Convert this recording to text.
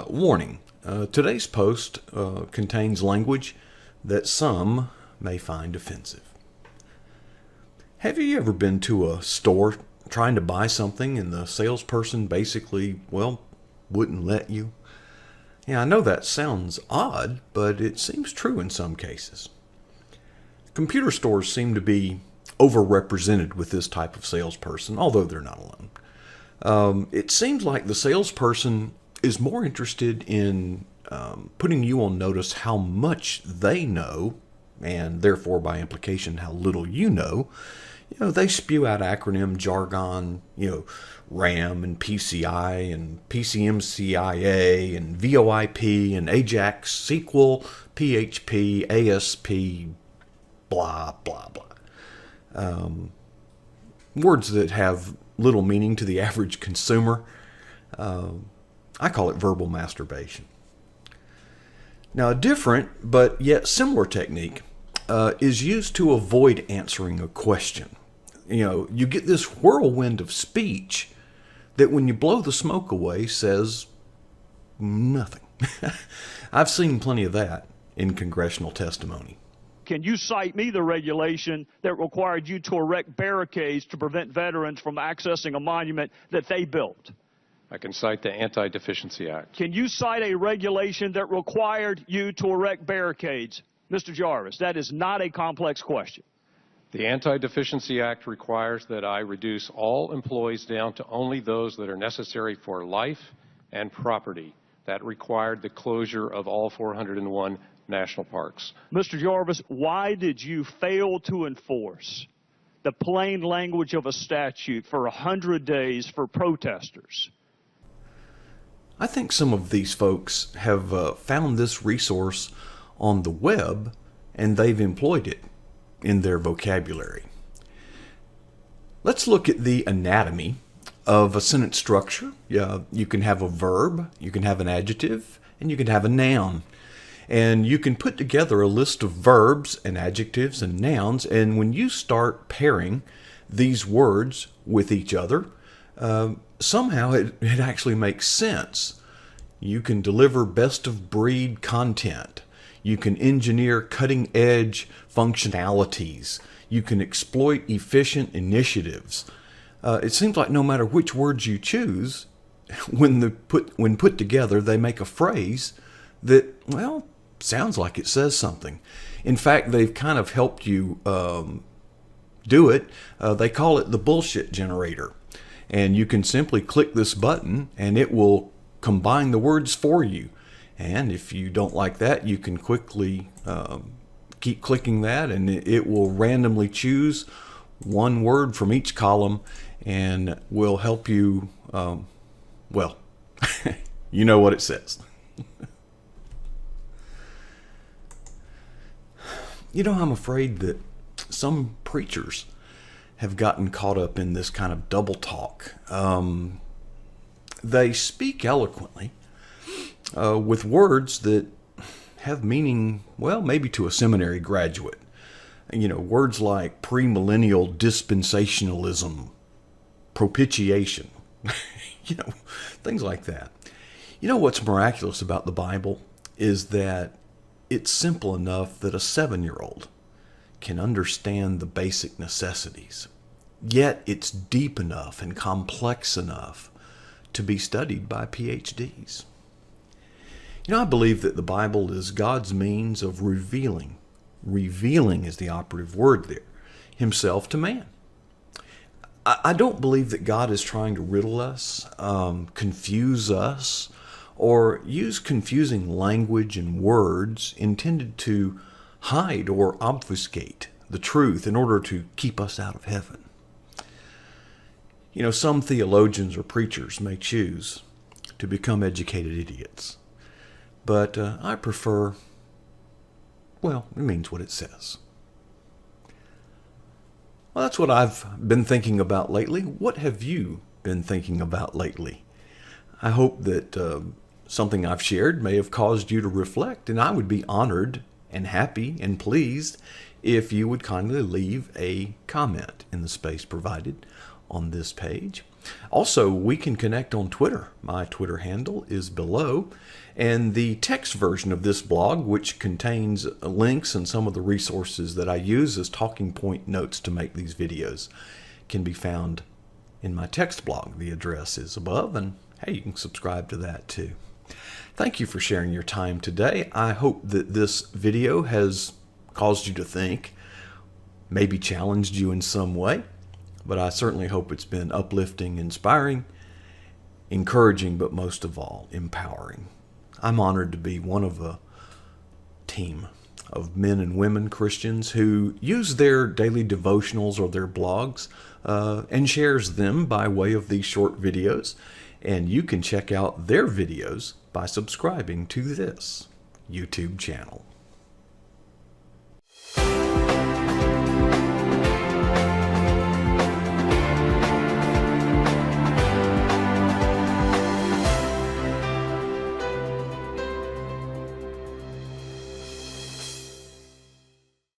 Warning. Today's post contains language that some may find offensive. Have you ever been to a store trying to buy something and the salesperson basically, wouldn't let you? Yeah, I know that sounds odd, but it seems true in some cases. Computer stores seem to be overrepresented with this type of salesperson, although they're not alone. It seems like the salesperson is more interested in putting you on notice how much they know, and therefore by implication how little you know. They spew out acronym jargon, RAM and PCI and PCMCIA and VoIP and AJAX, SQL, PHP, ASP, blah, blah, blah. Words that have little meaning to the average consumer. I call it verbal masturbation. Now, a different but yet similar technique is used to avoid answering a question. You get this whirlwind of speech that when you blow the smoke away says nothing. I've seen plenty of that in congressional testimony. Can you cite me the regulation that required you to erect barricades to prevent veterans from accessing a monument that they built? I can cite the Anti-Deficiency Act. Can you cite a regulation that required you to erect barricades? Mr. Jarvis, that is not a complex question. The Anti-Deficiency Act requires that I reduce all employees down to only those that are necessary for life and property. That required the closure of all 401 national parks. Mr. Jarvis, why did you fail to enforce the plain language of a statute for 100 days for protesters? I think some of these folks have found this resource on the web and they've employed it in their vocabulary. Let's look at the anatomy of a sentence structure. You can have a verb, you can have an adjective, and you can have a noun. And you can put together a list of verbs and adjectives and nouns, and when you start pairing these words with each other, somehow it actually makes sense. You can deliver best of breed content. You can engineer cutting edge functionalities. You can exploit efficient initiatives. It seems like no matter which words you choose, when put together, they make a phrase that, sounds like it says something. In fact, they've kind of helped you do it. They call it the bullshit generator. And you can simply click this button and it will combine the words for you. And if you don't like that, you can quickly keep clicking that and it will randomly choose one word from each column and will help you, you know what it says. I'm afraid that some preachers have gotten caught up in this kind of double talk. They speak eloquently with words that have meaning, maybe to a seminary graduate. Words like premillennial dispensationalism, propitiation, things like that. What's miraculous about the Bible is that it's simple enough that a 7-year-old can understand the basic necessities. Yet it's deep enough and complex enough to be studied by PhDs. I believe that the Bible is God's means of revealing. Revealing is the operative word there. Himself to man. I don't believe that God is trying to riddle us, confuse us, or use confusing language and words intended to hide or obfuscate the truth in order to keep us out of heaven. Some theologians or preachers may choose to become educated idiots, but I prefer, it means what it says. Well, that's what I've been thinking about lately. What have you been thinking about lately? I hope that something I've shared may have caused you to reflect, and I would be honored and happy and pleased if you would kindly leave a comment in the space provided on this page. Also, we can connect on Twitter. My Twitter handle is below. And the text version of this blog, which contains links and some of the resources that I use as talking point notes to make these videos, can be found in my text blog. The address is above, and hey, you can subscribe to that too. Thank you for sharing your time today. I hope that this video has caused you to think, maybe challenged you in some way, but I certainly hope it's been uplifting, inspiring, encouraging, but most of all, empowering. I'm honored to be one of a team of men and women Christians who use their daily devotionals or their blogs and shares them by way of these short videos. And you can check out their videos by subscribing to this YouTube channel.